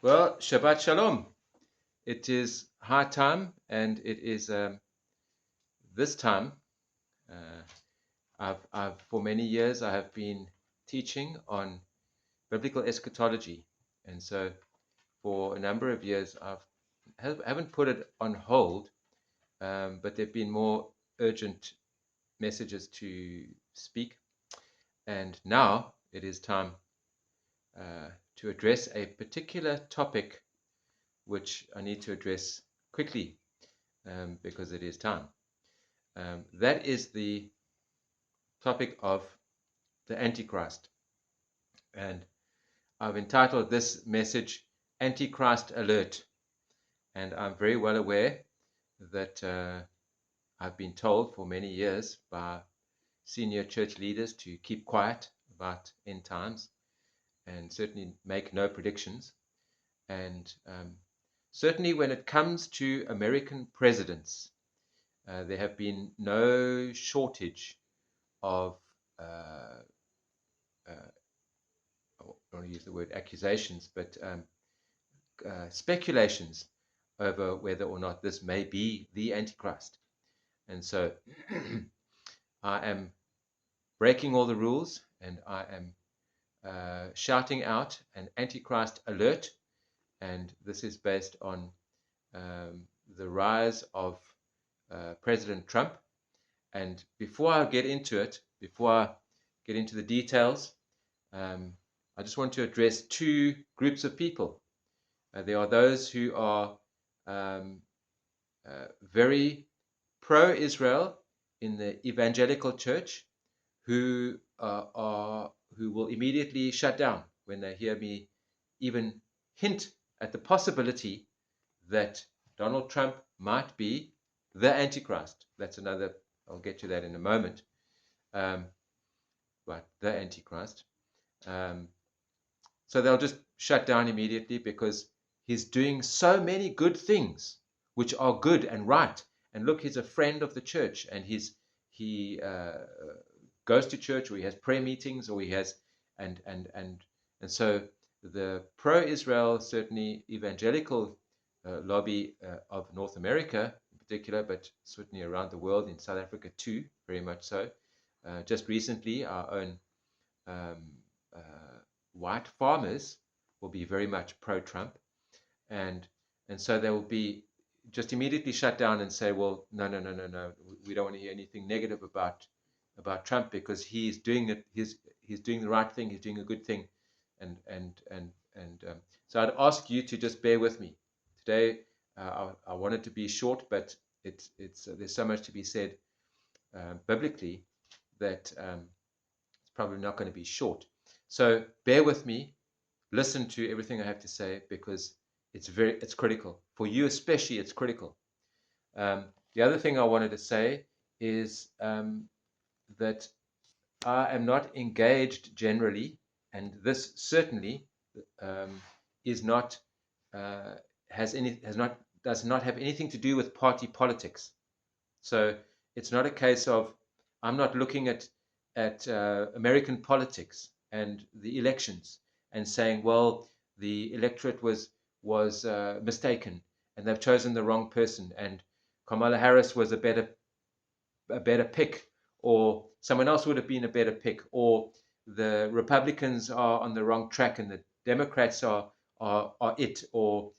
Well, Shabbat Shalom. It is high time, and it is this time. Uh, for many years, I have been teaching on biblical eschatology, and so for a number of years, haven't put it on hold, but there've been more urgent messages to speak, and now it is time to address a particular topic which I need to address quickly because it is time. That is the topic of the Antichrist. And I've entitled this message Antichrist Alert. And I'm very well aware that I've been told for many years by senior church leaders to keep quiet about end times and certainly make no predictions. And certainly when it comes to American presidents, there have been no shortage of I don't want to use the word accusations, but speculations over whether or not this may be the Antichrist. And so I am breaking all the rules, and I am shouting out an Antichrist alert. And this is based on the rise of President Trump. And before I get into it, before I get into the details, I just want to address two groups of people. There are those who are very pro-Israel in the evangelical church, who will immediately shut down when they hear me even hint at the possibility that Donald Trump might be the Antichrist. That's another. I'll get to that in a moment. But the Antichrist. So they'll just shut down immediately because he's doing so many good things which are good and right. And look, he's a friend of the church, and he goes to church, or he has prayer meetings, or he has and so the pro-Israel, certainly evangelical lobby of North America in particular, but certainly around the world, in South Africa too, very much so. Just recently, our own white farmers will be very much pro-Trump, and so they will be just immediately shut down and say, well, no, we don't want to hear anything negative about Trump because he's doing it. He's doing the right thing. He's doing a good thing, and so I'd ask you to just bear with me today. I want it to be short, but it's there's so much to be said biblically that it's probably not going to be short. So bear with me, listen to everything I have to say because it's critical for you, especially. It's critical. The other thing I wanted to say is that I am not engaged generally, and this certainly is not does not have anything to do with party politics. So it's not a case of I'm not looking at American politics and the elections and saying, well, the electorate was mistaken and they've chosen the wrong person, and Kamala Harris was a better pick, or someone else would have been a better pick, or the Republicans are on the wrong track and the Democrats are it, or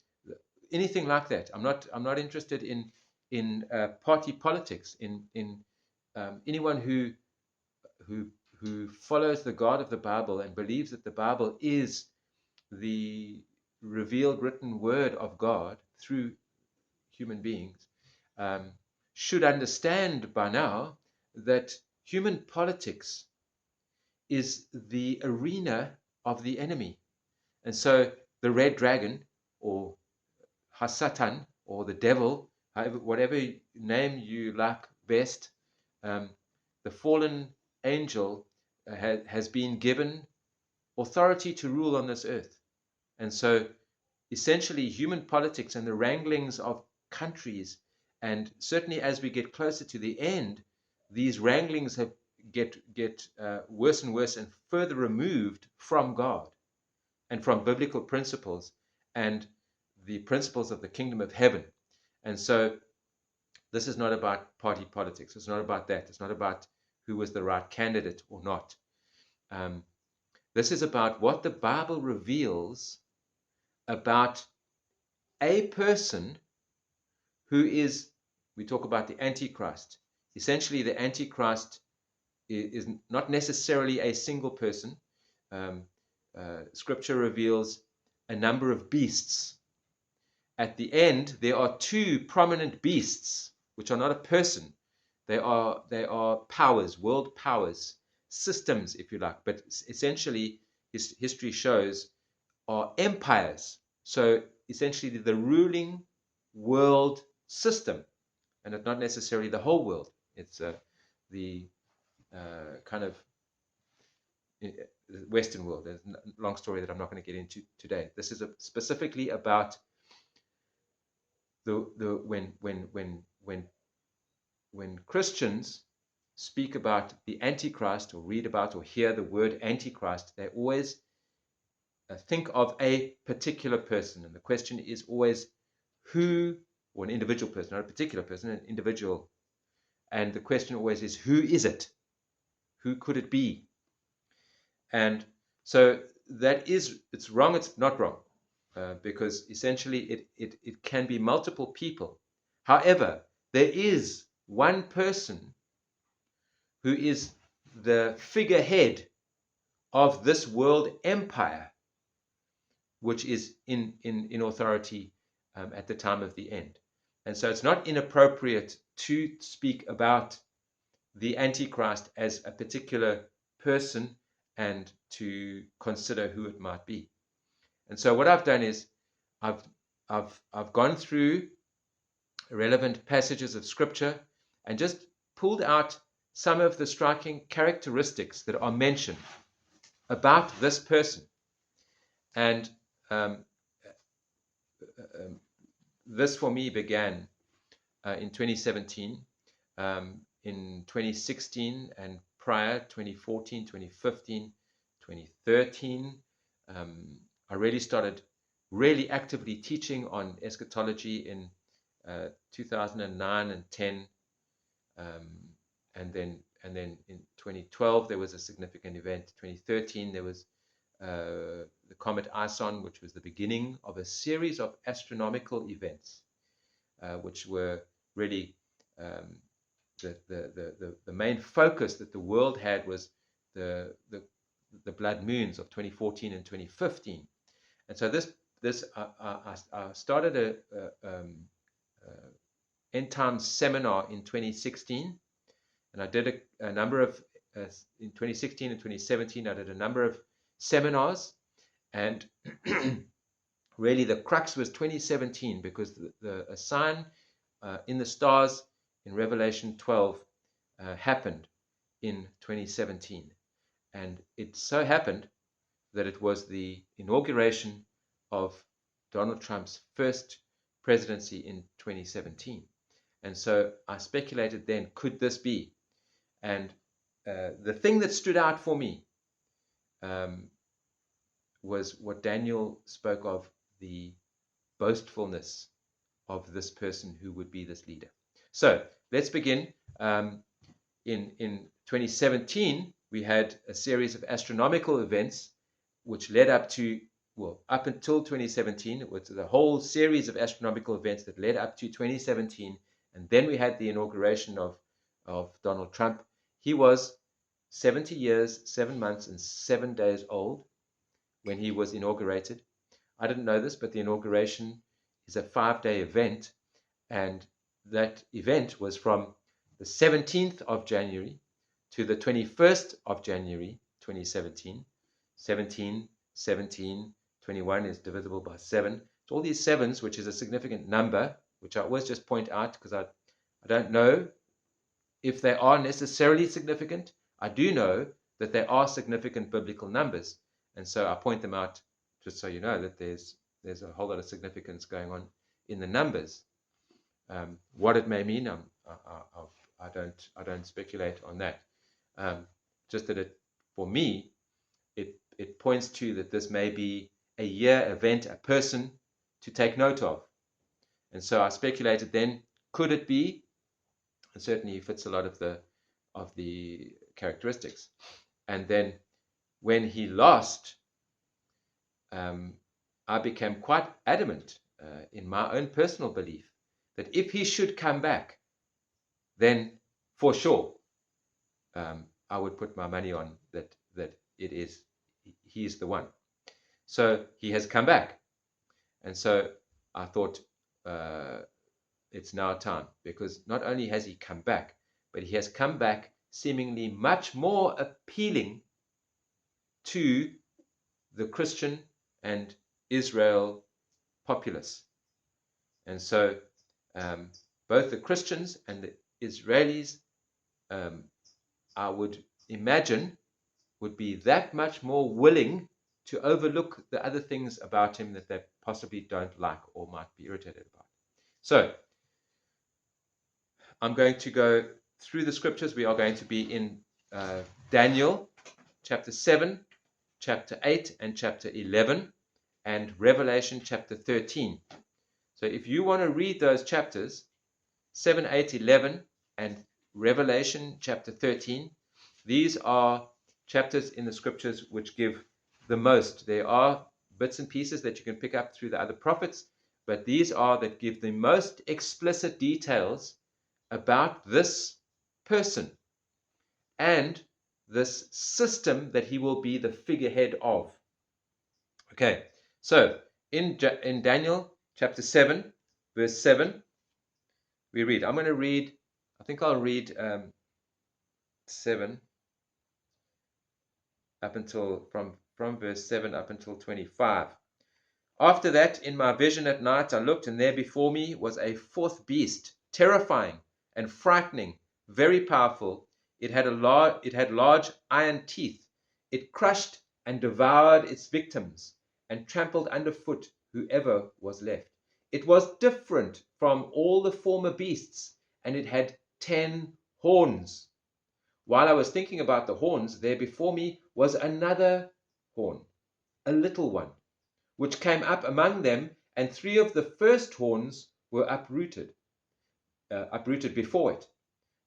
anything like that. I'm not interested in party politics. In anyone who follows the God of the Bible and believes that the Bible is the revealed written word of God through human beings should understand by now that human politics is the arena of the enemy. And so the red dragon, or Hasatan, or the devil, whatever name you like best, the fallen angel has been given authority to rule on this earth. And so essentially human politics and the wranglings of countries, and certainly as we get closer to the end, these wranglings get worse and worse and further removed from God and from biblical principles. and the principles of the kingdom of heaven. And so this is not about party politics. It's not about that. It's not about who was the right candidate or not. Um, this is about what the Bible reveals about a person who is, we talk about the Antichrist. Essentially, the Antichrist is not necessarily a single person. Um, Scripture reveals a number of beasts. At the end, there are two prominent beasts, which are not a person. They are powers, world powers, systems, if you like. But essentially, history shows are empires. So essentially, the ruling world system, and it's not necessarily the whole world. It's the kind of Western world. There's a long story that I'm not going to get into today. This is specifically about the when Christians speak about the Antichrist or read about or hear the word Antichrist, they always think of a particular person, and the question is always who, or an individual person, not a particular person, an individual. And the question always is, who is it? Who could it be? And so it's wrong, it's not wrong, because essentially it can be multiple people. However, there is one person who is the figurehead of this world empire, which is in authority at the time of the end. And so it's not inappropriate to speak about the Antichrist as a particular person and to consider who it might be. And so what I've done is I've gone through relevant passages of Scripture and just pulled out some of the striking characteristics that are mentioned about this person. And this for me began in 2017, in 2016 and prior, 2014, 2015, 2013. I really started actively teaching on eschatology in 2009 and 10, and then in 2012 there was a significant event. 2013 there was the comet Ison, which was the beginning of a series of astronomical events, which were really the main focus that the world had was the blood moons of 2014 and 2015. And so I started a end times seminar in 2016, and I did a number of in 2016 and 2017 I did a number of seminars, and really the crux was 2017, because a sign in the stars in Revelation 12 happened in 2017, and it so happened that it was the inauguration of Donald Trump's first presidency in 2017. And so I speculated then, could this be? And the thing that stood out for me was what Daniel spoke of, the boastfulness of this person who would be this leader. So let's begin. In 2017, we had a series of astronomical events which led up to, well, up until 2017, it was the whole series of astronomical events that led up to 2017. And then we had the inauguration of Donald Trump. He was 70 years, 7 months, and 7 days old when he was inaugurated. I didn't know this, but the inauguration is a 5-day event. And that event was from the 17th of January to the 21st of January, 2017. 17, 17, 21 is divisible by 7. So all these sevens, which is a significant number, which I always just point out because I don't know if they are necessarily significant. I do know that they are significant biblical numbers. And so I point them out just so you know that there's a whole lot of significance going on in the numbers. What it may mean, I don't speculate on that. Just that for me, it points to that this may be a year event, a person to take note of. And so I speculated then, could it be? And certainly he fits a lot of the characteristics. And then when he lost, I became quite adamant in my own personal belief that if he should come back, then for sure I would put my money on that he's the one. So he has come back, and so I thought it's now time, because not only has he come back, but he has come back seemingly much more appealing to the Christian and Israel populace. And so both the Christians and the Israelis, I would imagine, would be that much more willing to overlook the other things about him that they possibly don't like or might be irritated about. So I'm going to go through the scriptures. We are going to be in Daniel chapter 7, chapter 8, and chapter 11, and Revelation chapter 13. So if you want to read those chapters, 7, 8, 11, and Revelation chapter 13, these are chapters in the scriptures which give the most. There are bits and pieces that you can pick up through the other prophets, but these are that give the most explicit details about this person and this system that he will be the figurehead of. Okay, so in Daniel chapter 7, verse 7, we read, I'm going to read, I think I'll read 7 up until, from verse 7 up until 25. After that, in my vision at night, I looked, and there before me was a fourth beast, terrifying and frightening, very powerful. It had large iron teeth. It crushed and devoured its victims and trampled underfoot whoever was left. It was different from all the former beasts, and it had 10 horns. While I was thinking about the horns, there before me was another horn, a little one, which came up among them, and 3 of the first horns were uprooted before it.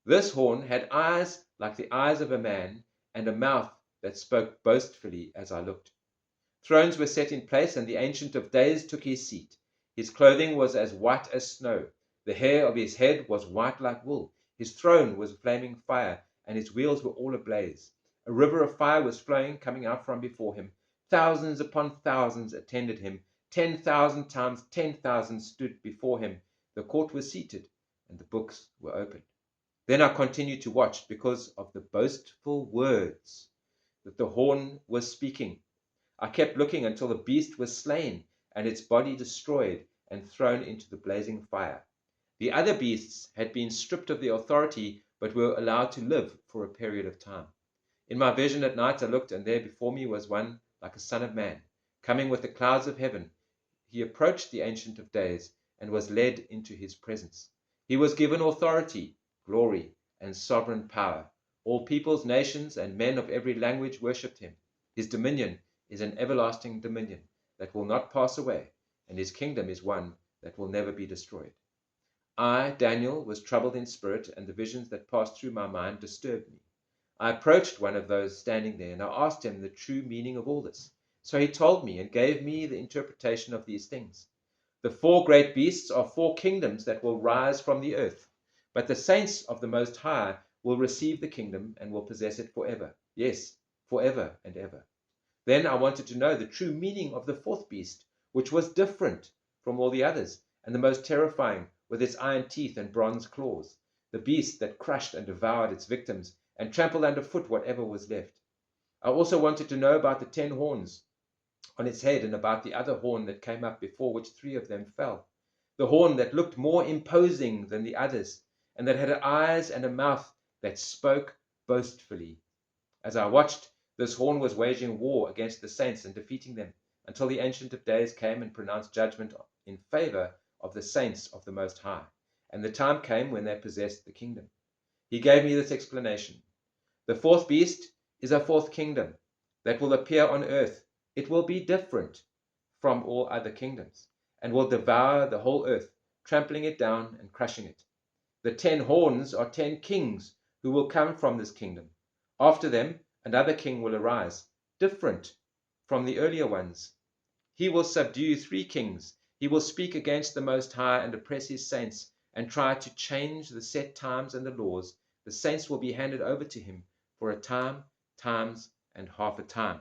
This horn had eyes like the eyes of a man, and a mouth that spoke boastfully as I looked. Thrones were set in place, and the Ancient of Days took his seat. His clothing was as white as snow. The hair of his head was white like wool. His throne was flaming fire, and his wheels were all ablaze. A river of fire was flowing, coming out from before him. Thousands upon thousands attended him. 10,000 times 10,000 stood before him. The court was seated, and the books were opened. Then I continued to watch, because of the boastful words that the horn was speaking. I kept looking until the beast was slain, and its body destroyed and thrown into the blazing fire. The other beasts had been stripped of their authority, but were allowed to live for a period of time. In my vision at night I looked, and there before me was one like a son of man, coming with the clouds of heaven. He approached the Ancient of Days and was led into his presence. He was given authority, glory, and sovereign power. All peoples, nations, and men of every language worshipped him. His dominion is an everlasting dominion that will not pass away, and his kingdom is one that will never be destroyed. I, Daniel, was troubled in spirit, and the visions that passed through my mind disturbed me. I approached one of those standing there, and I asked him the true meaning of all this. So he told me and gave me the interpretation of these things. The 4 great beasts are 4 kingdoms that will rise from the earth, but the saints of the Most High will receive the kingdom and will possess it forever. Yes, forever and ever. Then I wanted to know the true meaning of the 4th beast, which was different from all the others, and the most terrifying, with its iron teeth and bronze claws, the beast that crushed and devoured its victims and trampled underfoot whatever was left. I also wanted to know about the 10 horns on its head, and about the other horn that came up, before which 3 of them fell. The horn that looked more imposing than the others, and that had eyes and a mouth that spoke boastfully. As I watched, this horn was waging war against the saints and defeating them, until the Ancient of Days came and pronounced judgment in favor of the saints of the Most High. And the time came when they possessed the kingdom. He gave me this explanation. The 4th beast is a 4th kingdom that will appear on earth. It will be different from all other kingdoms, and will devour the whole earth, trampling it down and crushing it. The 10 horns are 10 kings who will come from this kingdom. After them, another king will arise, different from the earlier ones. He will subdue 3 kings. He will speak against the Most High and oppress his saints and try to change the set times and the laws. The saints will be handed over to him for a time, times, and half a time.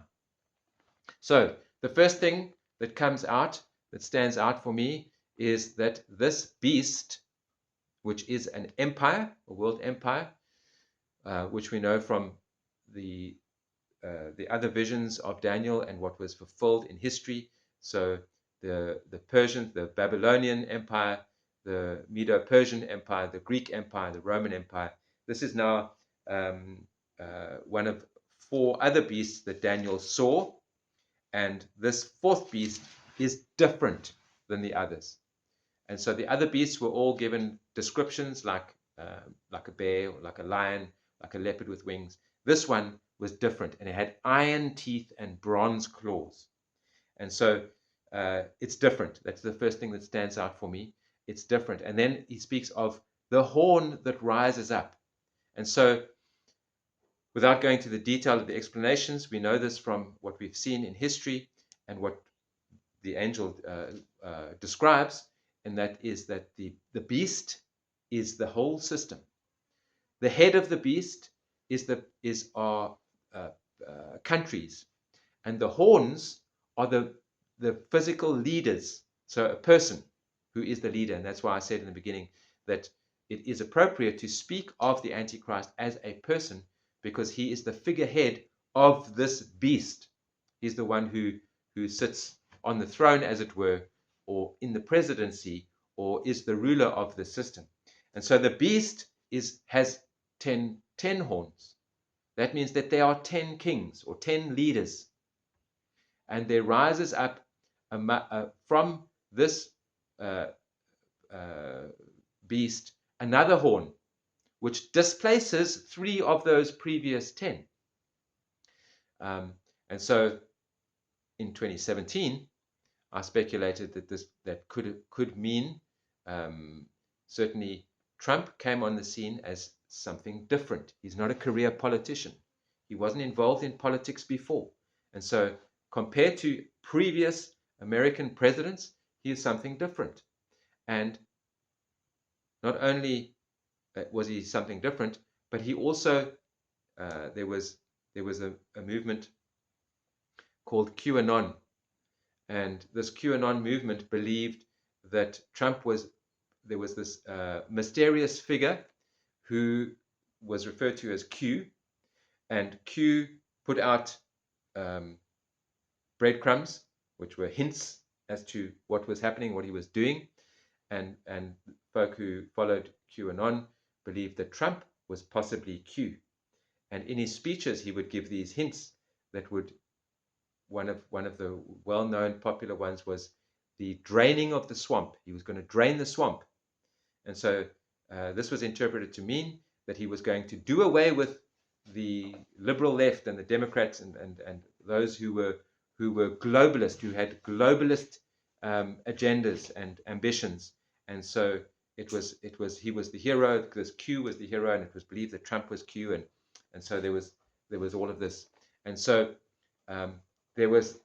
So the first thing that comes out, that stands out for me, is that this beast, which is an empire, a world empire, which we know from the other visions of Daniel and what was fulfilled in history. So the Persian, the Babylonian Empire, the Medo-Persian Empire, the Greek Empire, the Roman Empire. This is now one of 4 other beasts that Daniel saw, and this 4th beast is different than the others. And so the other beasts were all given descriptions like a bear, or like a lion, like a leopard with wings. This one was different, and it had iron teeth and bronze claws. And so it's different. That's the first thing that stands out for me. It's different. And then he speaks of the horn that rises up. And so, without going to the detail of the explanations, we know this from what we've seen in history and what the angel describes, and that is that the beast is the whole system. The head of the beast is our countries, and the horns are the physical leaders. So a person who is the leader, and that's why I said in the beginning that it is appropriate to speak of the Antichrist as a person, because he is the figurehead of this beast. He's the one who sits on the throne, as it were, or in the presidency, or is the ruler of the system. And so the beast has 10 horns. That means that there are 10 kings or 10 leaders. And there rises up from this beast another horn, which displaces 3 of those previous 10. And so in 2017, I speculated that could mean certainly Trump came on the scene as something different. He's not a career politician. He wasn't involved in politics before. And so compared to previous American presidents, he is something different. And not only was he something different, but he also, there was a movement called QAnon. And this QAnon movement believed that there was this mysterious figure who was referred to as Q, and Q put out breadcrumbs, which were hints as to what was happening, what he was doing, and folk who followed QAnon believed that Trump was possibly Q, and in his speeches he would give these hints that would. One of the well-known popular ones was the draining of the swamp. He was going to drain the swamp. And so this was interpreted to mean that he was going to do away with the liberal left and the Democrats and those who were globalist, who had globalist agendas and ambitions. And so he was the hero, because Q was the hero, and it was believed that Trump was Q, and so there was all of this. And so there was,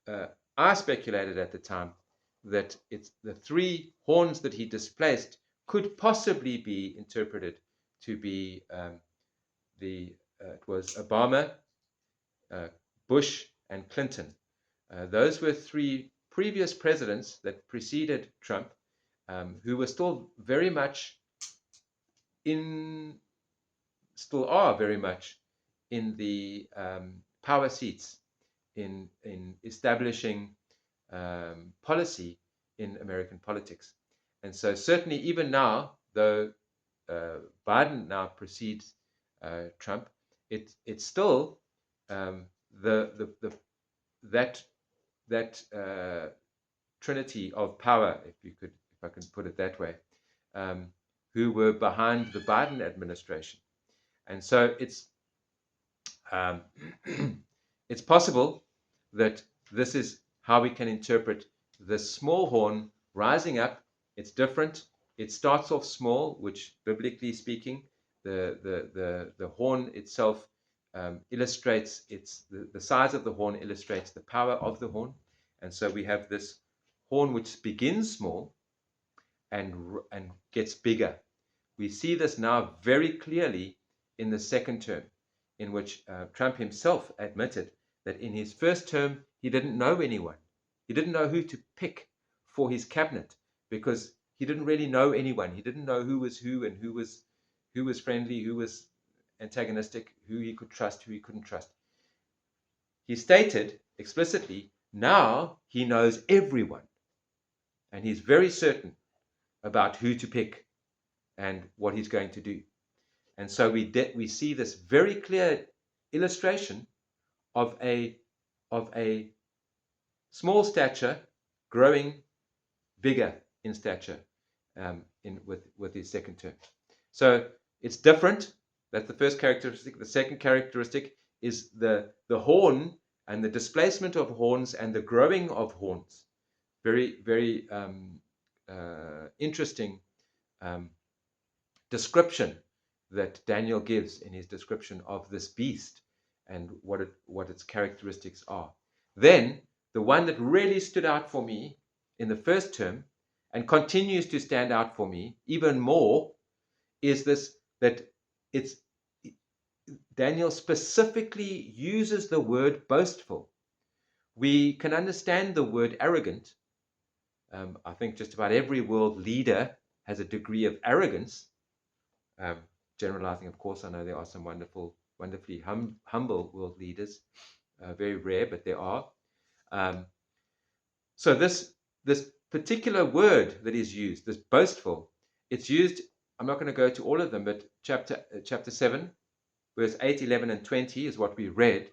I speculated at the time that it's the 3 horns that he displaced could possibly be interpreted to be it was Obama, Bush, and Clinton. Those were 3 previous presidents that preceded Trump, who were still very much still are very much in the power seats in establishing policy in American politics. And so certainly even now, though Biden now precedes Trump, it's still that trinity of power, if I can put it that way, who were behind the Biden administration. And so it's it's possible that this is how we can interpret the small horn rising up. It's different. It starts off small, which biblically speaking, the horn itself illustrates the size of the horn illustrates the power of the horn. And so we have this horn which begins small and gets bigger. We see this now very clearly in the second term, in which Trump himself admitted that in his first term, he didn't know anyone. He didn't know who to pick for his cabinet because he didn't really know anyone. He didn't know who was who and who was friendly, who was antagonistic, who he could trust, who he couldn't trust. He stated explicitly, now he knows everyone, and he's very certain about who to pick and what he's going to do. And so we see this very clear illustration of a small stature growing bigger in stature with his second term. So it's different. That's the first characteristic. The second characteristic is the horn and the displacement of horns and the growing of horns. Very, very interesting description that Daniel gives in his description of this beast and what its characteristics are. Then the one that really stood out for me in the first term and continues to stand out for me even more is this, that it's Daniel specifically uses the word boastful. We can understand the word arrogant. I think just about every world leader has a degree of arrogance. Generalizing, of course, I know there are some wonderfully humble world leaders, very rare, but there are. So this particular word that is used, this boastful, it's used. I'm not going to go to all of them, but chapter 7, verse 8, 11, and 20 is what we read.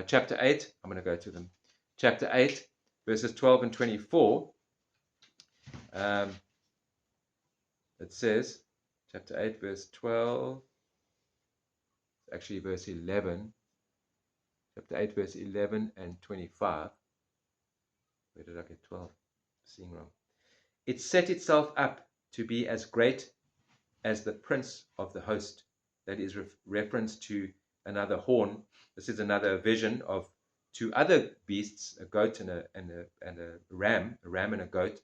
Chapter 8, I'm going to go to them. Chapter 8, verses 12 and 24. It says, chapter 8, verse 12, actually verse 11, chapter 8, verse 11 and 25. Where did I get 12? Seeing wrong. It set itself up to be as great as the prince of the host. That is reference to another horn. This is another vision of two other beasts, a goat and a ram and a goat,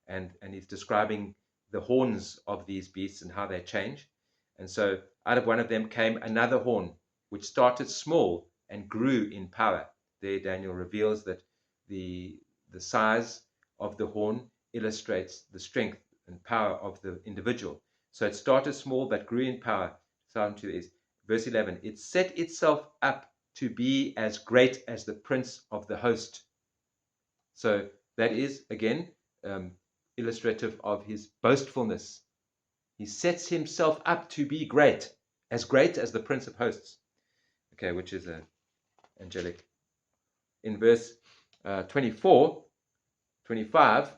and he's describing the horns of these beasts and how they change. And so out of one of them came another horn, which started small and grew in power. There Daniel reveals that the size of the horn illustrates the strength and power of the individual. So it started small but grew in power. Verse 11, it set itself up to be as great as the prince of the host. So that is, again, illustrative of his boastfulness. He sets himself up to be great as the prince of hosts. Okay, which is angelic. In verse 25,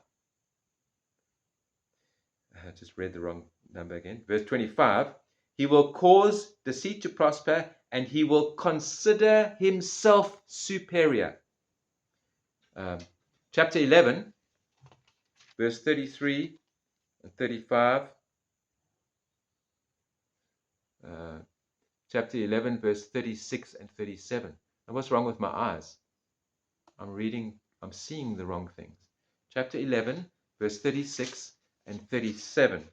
I just read the wrong number again. Verse 25, he will cause deceit to prosper, and he will consider himself superior. Chapter 11, verse 33 and 35. Chapter 11, verse 36 and 37. Now, what's wrong with my eyes? I'm seeing the wrong things. Chapter 11, verse 36 and 37.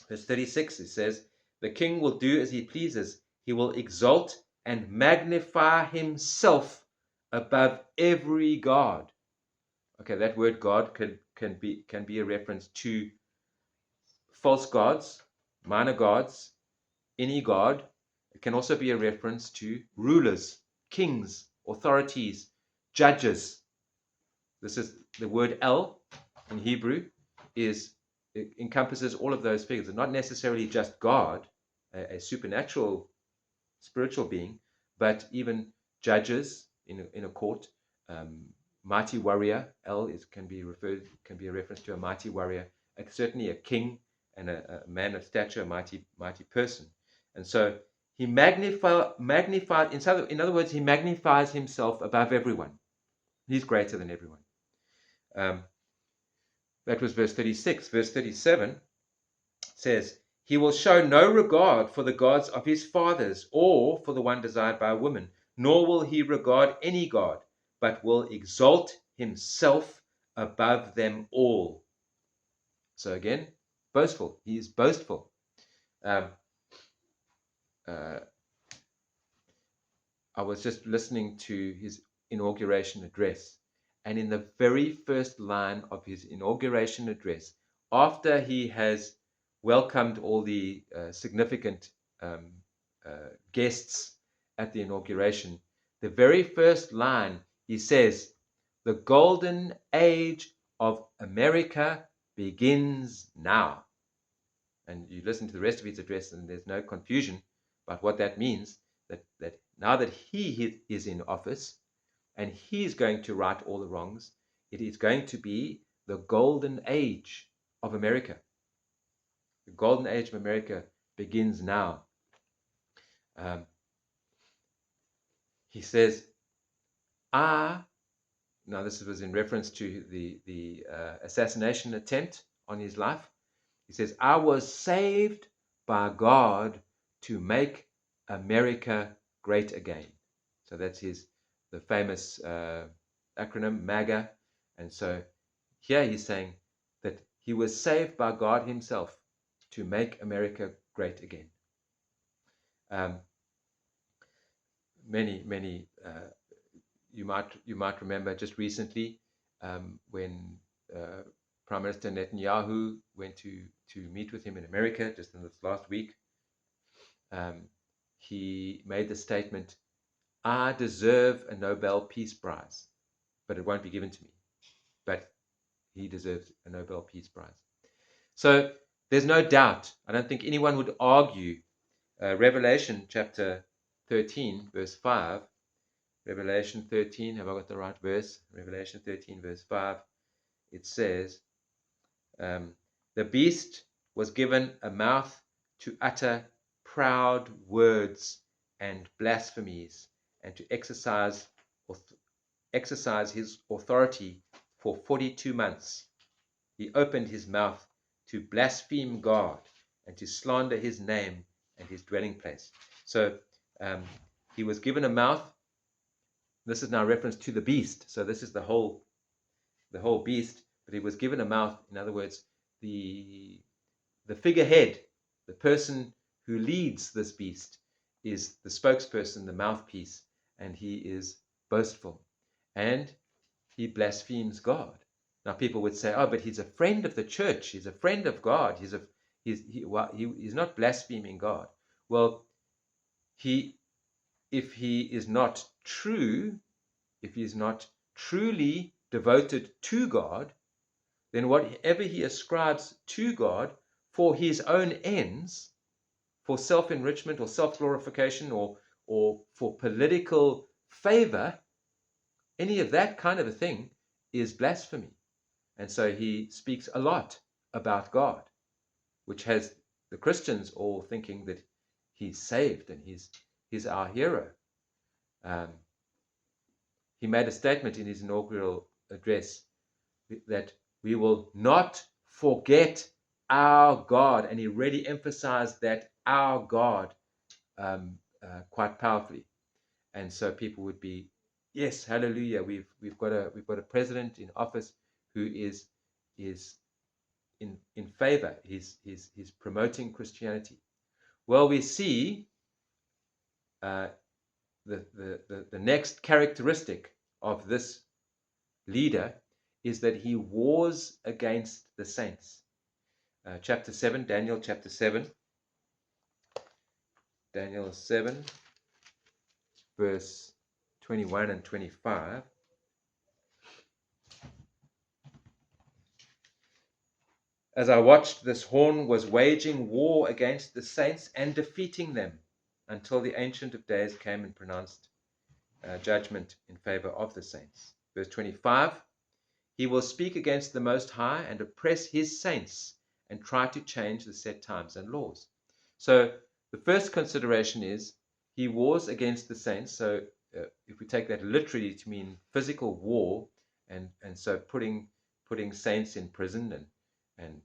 Verse 36, it says, the king will do as he pleases. He will exalt and magnify himself above every god. Okay, that word God can be a reference to false gods, minor gods, any god. It can also be a reference to rulers, kings, authorities, judges. This is the word El in Hebrew. It encompasses all of those figures. It's not necessarily just God, a supernatural spiritual being, but even judges in a court, mighty warrior. El can be a reference to a mighty warrior, certainly a king and a man of stature, a mighty person. And so he magnified. In other words, he magnifies himself above everyone. He's greater than everyone. Um, that was verse 36. Verse 37 says, he will show no regard for the gods of his fathers or for the one desired by a woman, nor will he regard any god, but will exalt himself above them all. So again, boastful. He is boastful. Um, I was just listening to his inauguration address, and in the very first line of his inauguration address, after he has welcomed all the significant um, guests at the inauguration, the very first line he says, "The golden age of America begins now." And you listen to the rest of his address, and there's no confusion about what that means. That now that he is in office and he's going to right all the wrongs, it is going to be the golden age of America. The golden age of America begins now. He says, now this was in reference to the assassination attempt on his life. He says, I was saved by God to make America great again. So that's the famous acronym, MAGA. And so here he's saying that he was saved by God himself to make America great again. Many you might remember just recently when Prime Minister Netanyahu went to meet with him in America just in this last week. He made the statement, I deserve a Nobel Peace Prize, but it won't be given to me. But he deserves a Nobel Peace Prize. So there's no doubt, I don't think anyone would argue, Revelation chapter 13, verse 5, Revelation 13, have I got the right verse? Revelation 13, verse 5, it says, the beast was given a mouth to utter proud words and blasphemies, and to exercise his authority for 42 months. He opened his mouth to blaspheme God and to slander his name and his dwelling place. So he was given a mouth. This is now reference to the beast. So this is the whole beast, but he was given a mouth. In other words, the figurehead, the person who leads this beast, is the spokesperson, the mouthpiece, and he is boastful, and he blasphemes God. Now people would say, "Oh, but he's a friend of the church. He's a friend of God. He's not blaspheming God." Well, if he is not true, if he is not truly devoted to God, then whatever he ascribes to God for his own ends, for self-enrichment or self-glorification or for political favor, any of that kind of a thing is blasphemy. And so he speaks a lot about God, which has the Christians all thinking that he's saved and he's our hero. He made a statement in his inaugural address that we will not forget our God, and he really emphasized that our God quite powerfully. And so people would be, yes, hallelujah, we've got a president in office who is in favor. He's promoting Christianity. Well, we see the next characteristic of this leader is that he wars against the saints. Chapter 7, Daniel chapter 7. Daniel 7, verse 21 and 25. As I watched, this horn was waging war against the saints and defeating them until the Ancient of Days came and pronounced judgment in favor of the saints. Verse 25, he will speak against the Most High and oppress his saints and try to change the set times and laws. So the first consideration is he wars against the saints. So if we take that literally to mean physical war, and so putting putting saints in prison and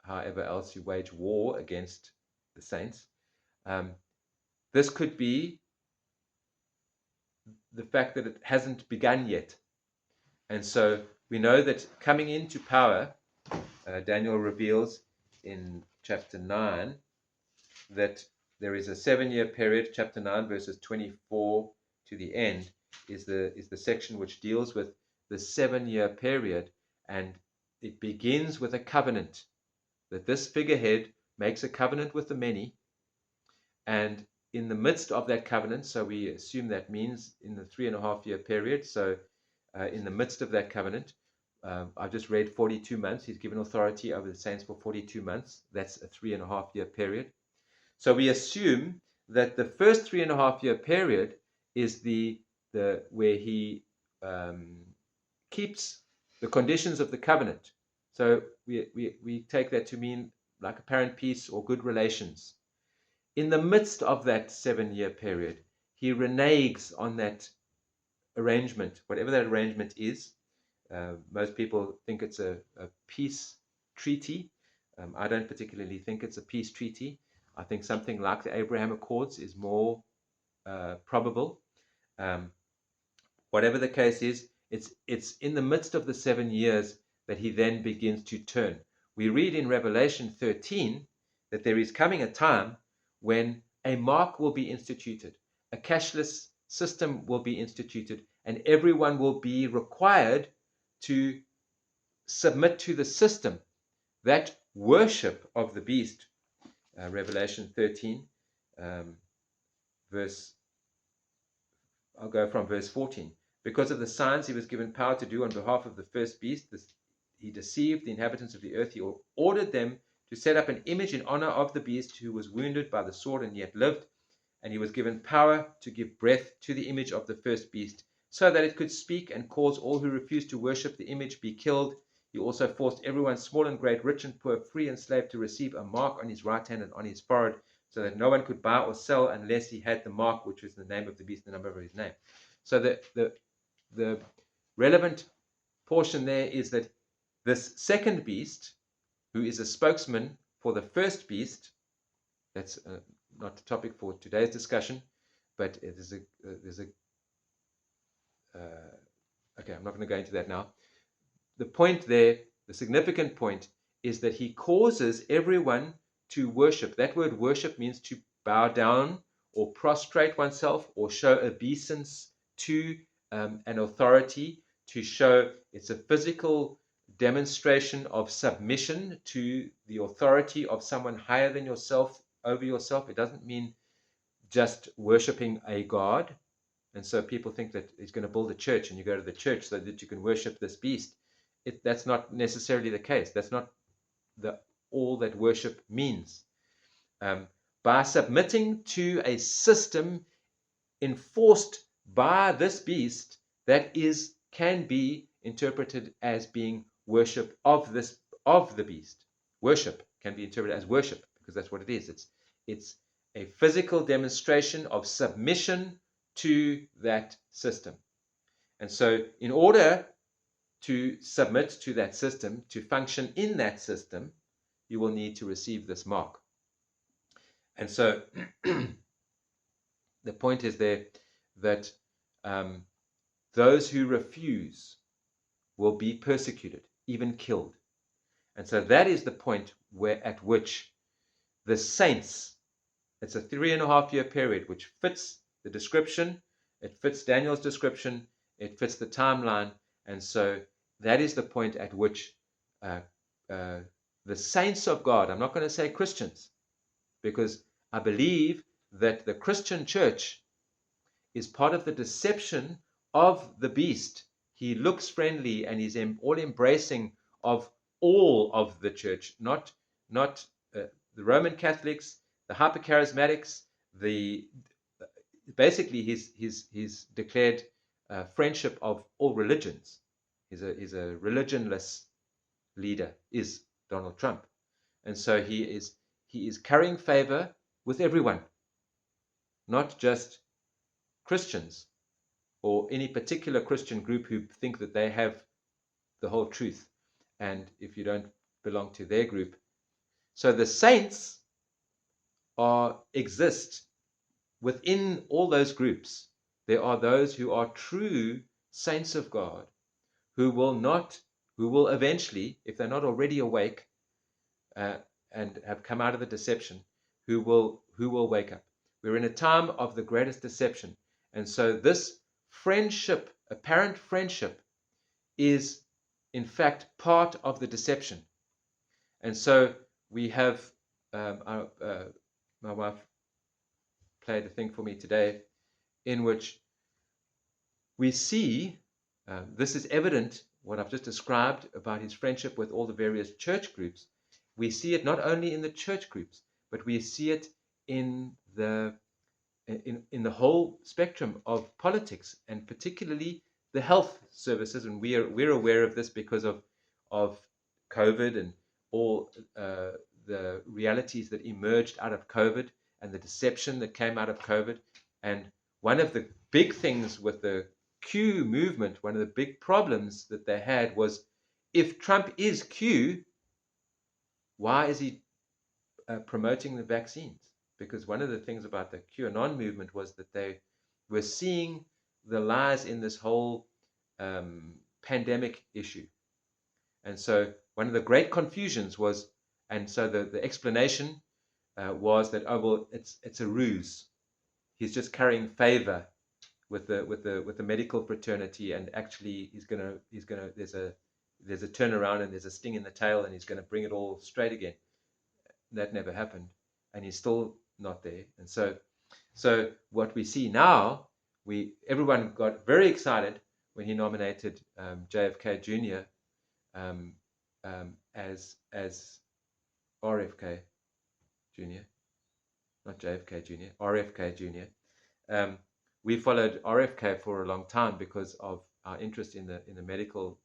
however else you wage war against the saints. This could be the fact that it hasn't begun yet. And so we know that coming into power, Daniel reveals in chapter 9 that there is a 7-year period. Chapter 9, verses 24 to the end, is the section which deals with the 7-year period, and it begins with a covenant, that this figurehead makes a covenant with the many, and in the midst of that covenant, so we assume that means in the 3.5-year period, so in the midst of that covenant, I've just read 42 months. He's given authority over the saints for 42 months. That's a 3.5-year period. So we assume that the first 3.5-year period is the where he keeps the conditions of the covenant. So we take that to mean like apparent peace or good relations. In the midst of that 7-year period, he reneges on that arrangement, whatever that arrangement is. Most people think it's a peace treaty. I don't particularly think it's a peace treaty. I think something like the Abraham Accords is more probable. Whatever the case is, it's in the midst of the 7 years that he then begins to turn. We read in Revelation 13 that there is coming a time when a mark will be instituted, a cashless system will be instituted, and everyone will be required to submit to the system. That worship of the beast, Revelation 13, I'll go from verse 14. Because of the signs he was given power to do on behalf of the first beast, he deceived the inhabitants of the earth. He ordered them to set up an image in honor of the beast who was wounded by the sword and yet lived. And he was given power to give breath to the image of the first beast, so that it could speak and cause all who refused to worship the image be killed. He also forced everyone, small and great, rich and poor, free and slave, to receive a mark on his right hand and on his forehead, so that no one could buy or sell unless he had the mark, which was the name of the beast, the number of his name. So the relevant portion there is that this second beast, who is a spokesman for the first beast, that's not the topic for today's discussion, but there's a okay, I'm not going to go into that now. The point there, the significant point, is that he causes everyone to worship. That word worship means to bow down or prostrate oneself or show obeisance to an authority, to show it's a physical demonstration of submission to the authority of someone higher than yourself, over yourself. It doesn't mean just worshiping a god. And so people think that he's going to build a church and you go to the church so that you can worship this beast. That's not necessarily the case. That's not all that worship means. By submitting to a system enforced by this beast, that can be interpreted as being worship of the beast. Worship can be interpreted as worship because that's what it is. It's a physical demonstration of submission to that system. And so in order to submit to that system, to function in that system, you will need to receive this mark. And so the point is there that those who refuse will be persecuted, even killed. And so that is the point at which the saints, it's a 3.5-year period, which fits the description, it fits Daniel's description, it fits the timeline. And so that is the point at which the saints of God, I'm not going to say Christians, because I believe that the Christian church is part of the deception of the beast. He looks friendly and he's all embracing of all of the church, not the Roman Catholics, the hyper-charismatics, basically he's declared friendship of all religions. He's a religionless leader, is Donald Trump. And so he is carrying favor with everyone, not just Christians or any particular Christian group who think that they have the whole truth, and if you don't belong to their group. So the saints exist within all those groups. There are those who are true saints of God who will eventually, if they're not already awake and have come out of the deception, who will wake up. We're in a time of the greatest deception, and so this friendship, apparent friendship, is in fact part of the deception. And so we have my wife played a thing for me today in which we see this is evident, what I've just described about his friendship with all the various church groups. We see it not only in the church groups, but we see it in the whole spectrum of politics, and particularly the health services. And we're aware of this because of COVID and all the realities that emerged out of COVID and the deception that came out of COVID. And one of the big things with the Q movement, one of the big problems that they had was, if Trump is Q, why is he promoting the vaccines? Because one of the things about the QAnon movement was that they were seeing the lies in this whole pandemic issue. And so one of the great confusions was, and so the explanation was that, oh well, it's a ruse. He's just carrying favor with the medical fraternity, and actually he's gonna there's a turnaround and there's a sting in the tail, and he's gonna bring it all straight again. That never happened, and he's still not there. And so what we see now, everyone got very excited when he nominated JFK Jr. As RFK Jr., not JFK Jr., RFK Jr. We followed RFK for a long time because of our interest in the medical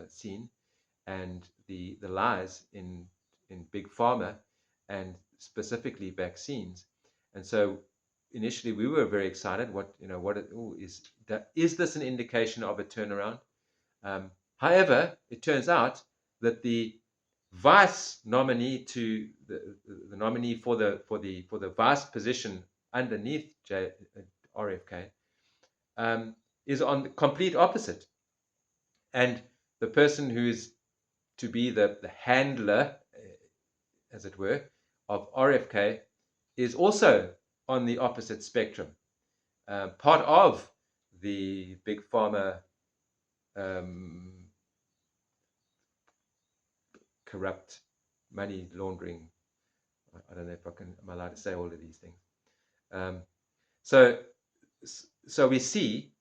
scene and the lies in big pharma, and specifically vaccines. And so initially we were very excited. Is this an indication of a turnaround? However, it turns out that the vice nominee to the nominee for the vice position underneath RFK is on the complete opposite, and the person who's to be the handler, as it were, of RFK is also on the opposite spectrum, part of the big pharma corrupt money laundering. I don't know if I'm allowed to say all of these things. So we see,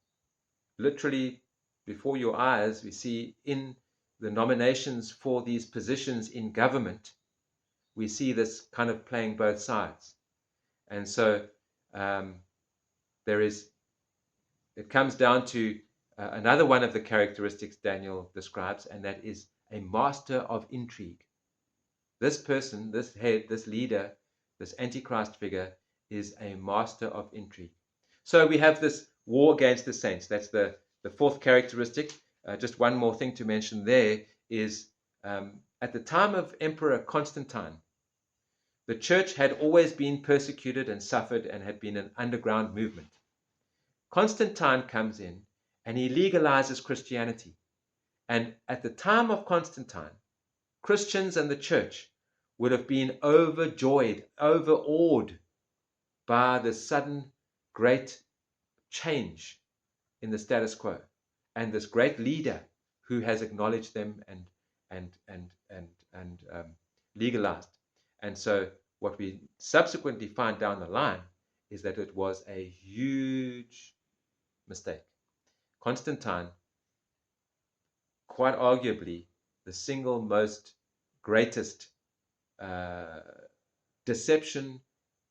literally before your eyes, we see in the nominations for these positions in government, we see this kind of playing both sides. And so it comes down to another one of the characteristics Daniel describes, and that is a master of intrigue. This person, this head, this leader, this Antichrist figure is a master of intrigue. So we have this war against the saints. That's the fourth characteristic. Just one more thing to mention there is at the time of Emperor Constantine, the church had always been persecuted and suffered and had been an underground movement. Constantine comes in and he legalizes Christianity. And at the time of Constantine, Christians and the church would have been overjoyed, overawed by the sudden great change in the status quo, and this great leader who has acknowledged them and legalized. And so what we subsequently find down the line is that it was a huge mistake. Constantine, quite arguably the single most greatest deception,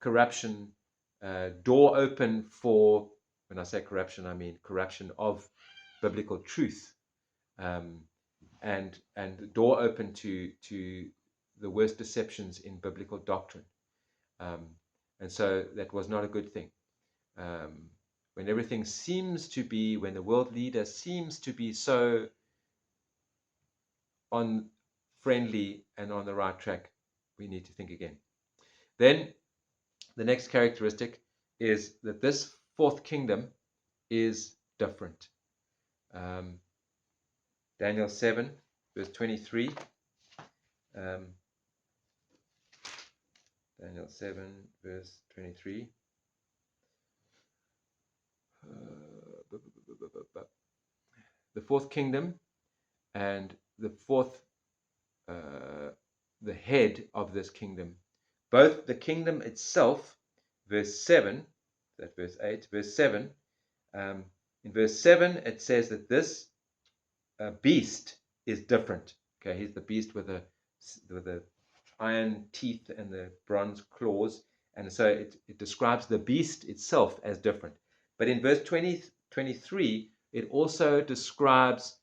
corruption, door open for, when I say corruption, I mean corruption of biblical truth, and door open to the worst deceptions in biblical doctrine. And so that was not a good thing. When everything seems to be, when the world leader seems to be so on friendly and on the right track, we need to think again. Then the next characteristic is that this fourth kingdom is different. Daniel 7, verse 23. Daniel 7, verse 23. The fourth kingdom and the head of this kingdom. Both the kingdom itself, verse 7, that verse 8, verse 7. In verse 7, it says that this beast is different. Okay, he's the beast with the iron teeth and the bronze claws. And so it describes the beast itself as different. But in verse 23, it also describes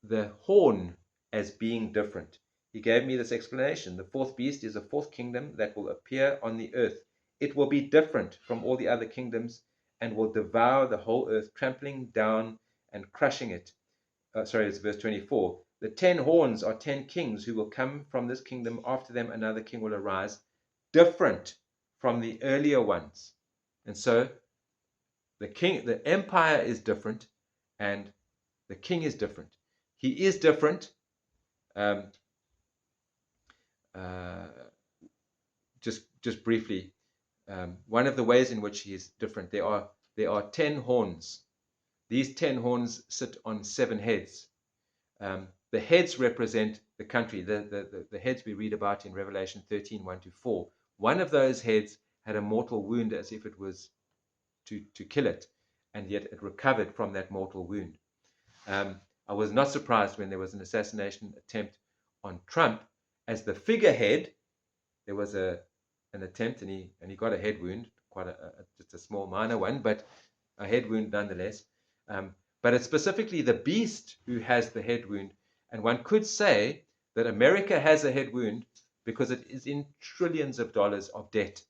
the horn as being different. He gave me this explanation. The fourth beast is a fourth kingdom that will appear on the earth. It will be different from all the other kingdoms and will devour the whole earth, trampling down and crushing it. It's verse 24. The 10 horns are 10 kings who will come from this kingdom. After them, another king will arise, different from the earlier ones. And so the empire is different, and the king is different. He is different. Just briefly, one of the ways in which he is different, there are 10 horns. These 10 horns sit on 7 heads. The heads represent the country. The heads we read about in Revelation 13, 1-4. One of those heads had a mortal wound as if it was to kill it, and yet it recovered from that mortal wound. I was not surprised when there was an assassination attempt on Trump. As the figurehead, there was an attempt, and he got a head wound, just a small minor one, but a head wound nonetheless. But it's specifically the beast who has the head wound. And one could say that America has a head wound because it is in trillions of dollars of debt.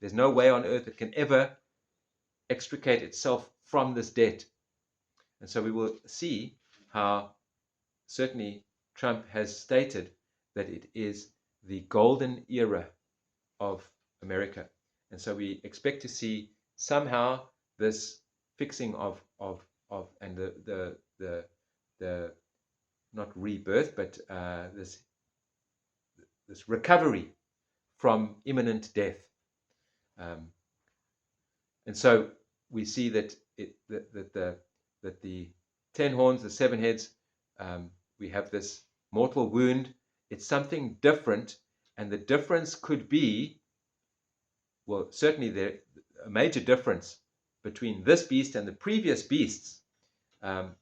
There's no way on earth it can ever extricate itself from this debt. And so we will see how certainly Trump has stated that it is the golden era of America. And so we expect to see somehow this fixing of and the not rebirth, but this recovery from imminent death. And so we see that the 10 horns, the 7 heads, we have this mortal wound. It's something different, and the difference could be, well, certainly a major difference between this beast and the previous beasts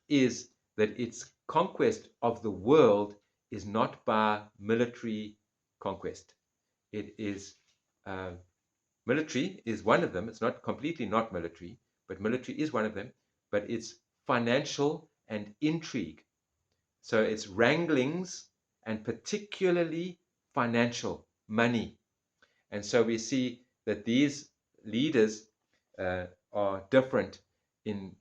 is that its conquest of the world is not by military conquest. It is military is one of them. It's not completely not military, but military is one of them. But it's financial and intrigue. So it's wranglings, and particularly financial, money. And so we see that these leaders are different in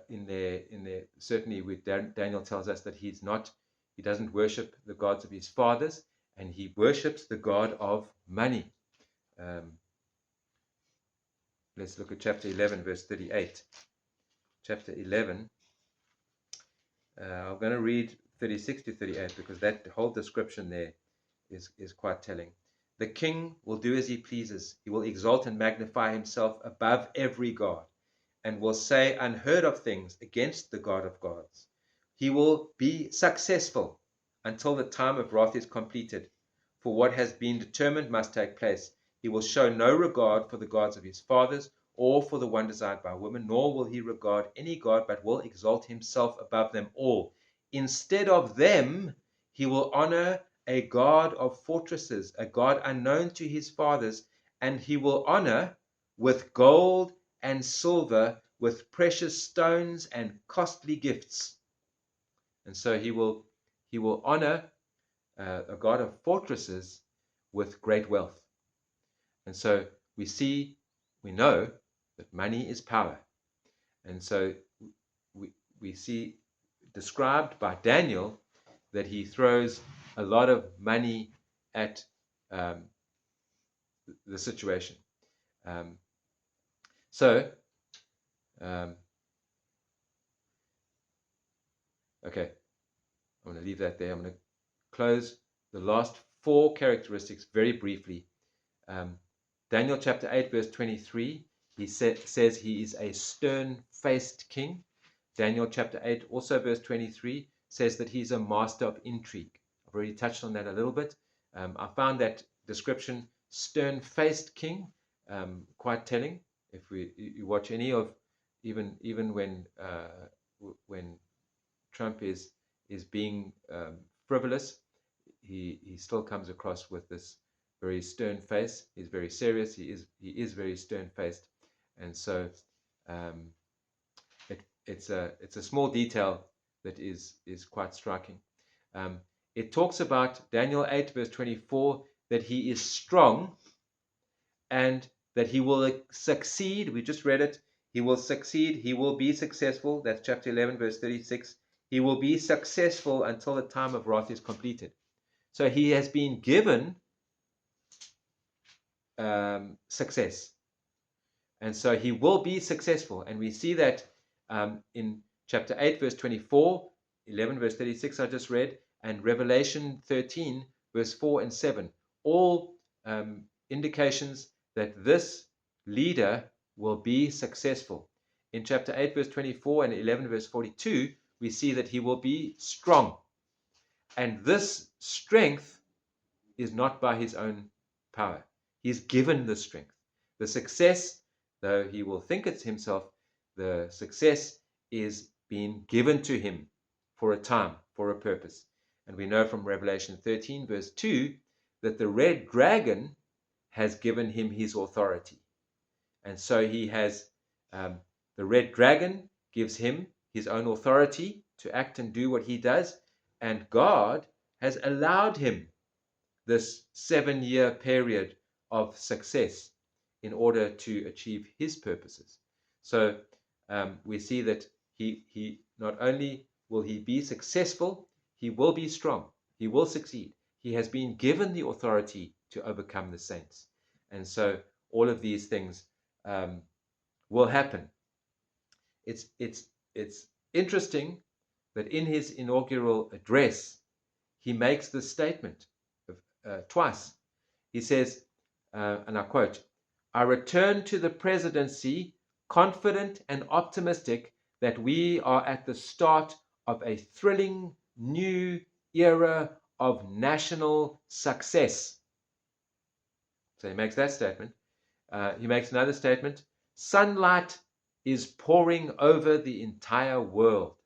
their certainly Daniel tells us that he doesn't worship the gods of his fathers, and he worships the god of money. Let's look at chapter 11, verse 38. Chapter 11. I'm going to read 36 to 38 because that whole description there is quite telling. The king will do as he pleases. He will exalt and magnify himself above every god, and will say unheard of things against the God of gods. He will be successful until the time of wrath is completed. For what has been determined must take place. He will show no regard for the gods of his fathers, or for the one desired by women, nor will he regard any god, but will exalt himself above them all. Instead of them, he will honor a god of fortresses, a god unknown to his fathers, and he will honor with gold and silver, with precious stones and costly gifts. And so he will honor a god of fortresses with great wealth. And so we know that money is power. And so we see described by Daniel that he throws a lot of money at the situation. Um, so, okay, I'm going to leave that there. I'm going to close the last 4 characteristics very briefly. Daniel chapter 8, verse 23, he says he is a stern-faced king. Daniel chapter 8, also verse 23, says that he's a master of intrigue. I've already touched on that a little bit. I found that description, stern-faced king, quite telling. If you watch any of, even when Trump is being frivolous, he still comes across with this very stern face. He's very serious. He is very stern faced, and so it's a small detail that is quite striking. It talks about Daniel 8 verse 24 that he is strong and that he will succeed. We just read it. He will succeed. He will be successful. That's chapter 11 verse 36. He will be successful until the time of wrath is completed. So he has been given success. And so he will be successful. And we see that in chapter 8, verse 24, 11, verse 36, I just read, and Revelation 13, verse 4 and 7. All indications that this leader will be successful. In chapter 8, verse 24 and 11, verse 42, we see that he will be strong. And this strength is not by his own power. He's given the strength. The success, though he will think it's himself, the success is being given to him for a time, for a purpose. And we know from Revelation 13, verse 2, that the red dragon has given him his authority. And so he has, the red dragon gives him his own authority to act and do what he does. And God has allowed him this 7-year period of success in order to achieve his purposes. So we see that he not only will he be successful, he will be strong, he will succeed. He has been given the authority to overcome the saints. And so all of these things will happen. It's interesting that in his inaugural address, he makes this statement twice. He says, and I quote, "I return to the presidency confident and optimistic that we are at the start of a thrilling new era of national success." So he makes that statement. He makes another statement, "Sunlight is pouring over the entire world."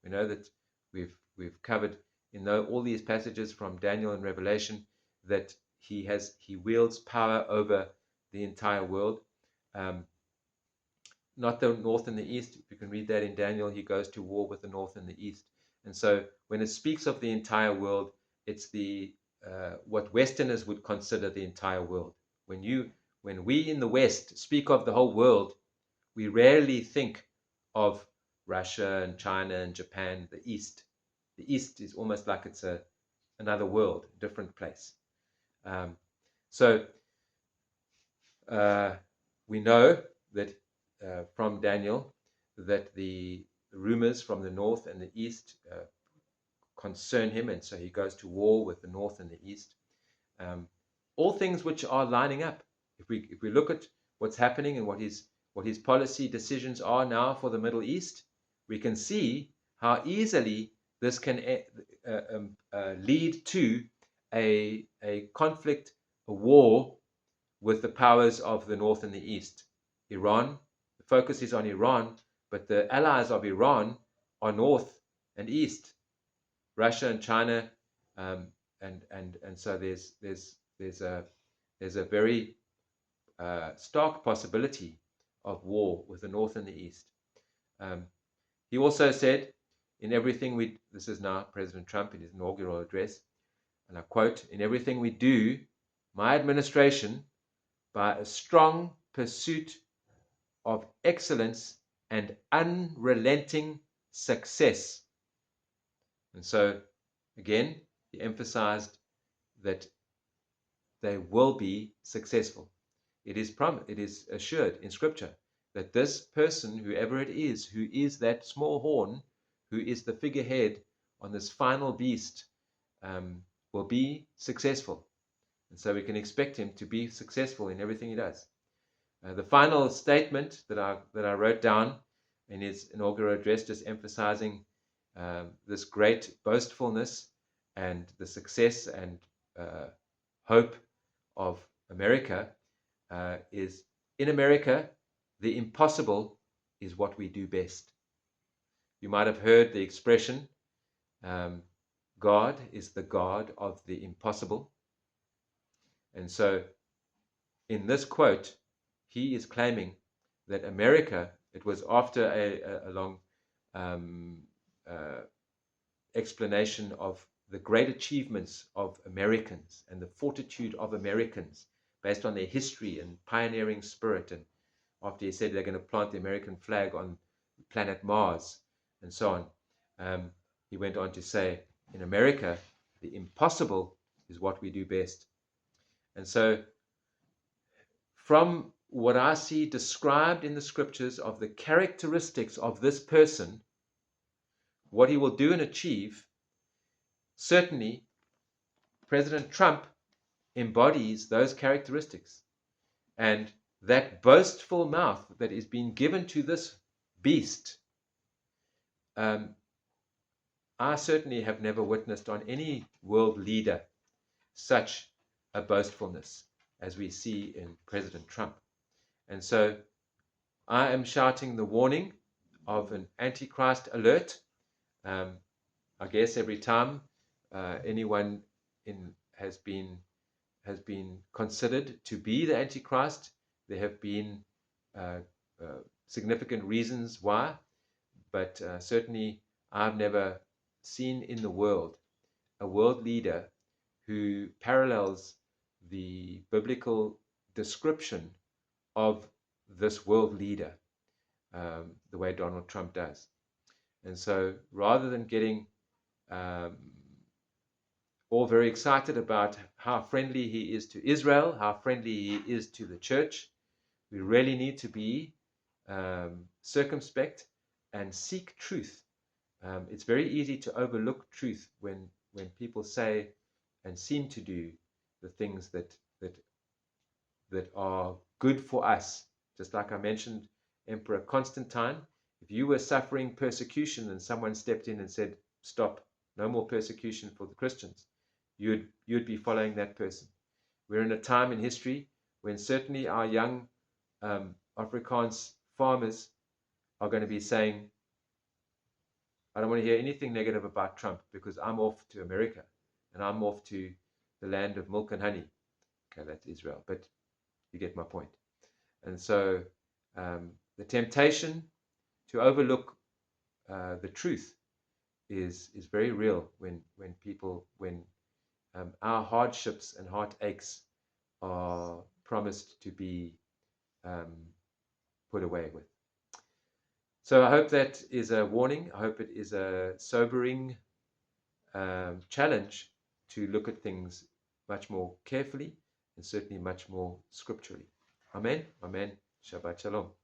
We know that we've covered in all these passages from Daniel and Revelation that he wields power over the entire world. Not the north and the east. You can read that in Daniel. He goes to war with the north and the east. And so when it speaks of the entire world, it's the what Westerners would consider the entire world. When we in the West speak of the whole world, we rarely think of Russia and China and Japan, the East. The East is almost like it's another world, a different place. So we know that from Daniel that the rumors from the north and the east concern him, and so he goes to war with the north and the east. All things which are lining up. If we look at what's happening and what his policy decisions are now for the Middle East, we can see how easily this can lead to a conflict, a war with the powers of the north and the east. Iran, the focus is on Iran, but the allies of Iran are north and east, Russia and China, and so there's a very stark possibility of war with the north and the east. He also said, in everything this is now President Trump in his inaugural address, and I quote, "In everything we do, my administration, by a strong pursuit of excellence and unrelenting success." And so, Again, he emphasized that they will be successful. It is assured in Scripture that this person, whoever it is, who is that small horn, who is the figurehead on this final beast, will be successful. And so we can expect him to be successful in everything he does. The final statement that I wrote down in his inaugural address, just emphasizing this great boastfulness and the success and hope of America, is, in America, the impossible is what we do best. You might have heard the expression, God is the God of the impossible. And so in this quote, he is claiming that America, it was after a long explanation of the great achievements of Americans and the fortitude of Americans based on their history and pioneering spirit. And after he said they're going to plant the American flag on planet Mars and so on, he went on to say, in America, the impossible is what we do best. And so from what I see described in the scriptures of the characteristics of this person, what he will do and achieve, certainly President Trump embodies those characteristics. And that boastful mouth that is being given to this beast, I certainly have never witnessed on any world leader such a boastfulness as we see in President Trump. And so I am shouting the warning of an Antichrist alert. I guess every time anyone has been considered to be the Antichrist, there have been significant reasons why, but certainly I've never seen in the world a world leader who parallels the biblical description of this world leader the way Donald Trump does. And so rather than getting all very excited about how friendly he is to Israel, how friendly he is to the church, we really need to be circumspect and seek truth. It's very easy to overlook truth when people say and seem to do the things that are good for us. Just like I mentioned, Emperor Constantine, if you were suffering persecution and someone stepped in and said, stop, no more persecution for the Christians, you'd be following that person. We're in a time in history when certainly our young Afrikaans farmers are going to be saying, I don't want to hear anything negative about Trump because I'm off to America and I'm off to the land of milk and honey. Okay, that's Israel, but you get my point. And so the temptation to overlook the truth is very real when our hardships and heartaches are promised to be put away with. So I hope that is a warning. I hope it is a sobering challenge to look at things much more carefully and certainly much more scripturally. Amen. Amen. Shabbat Shalom.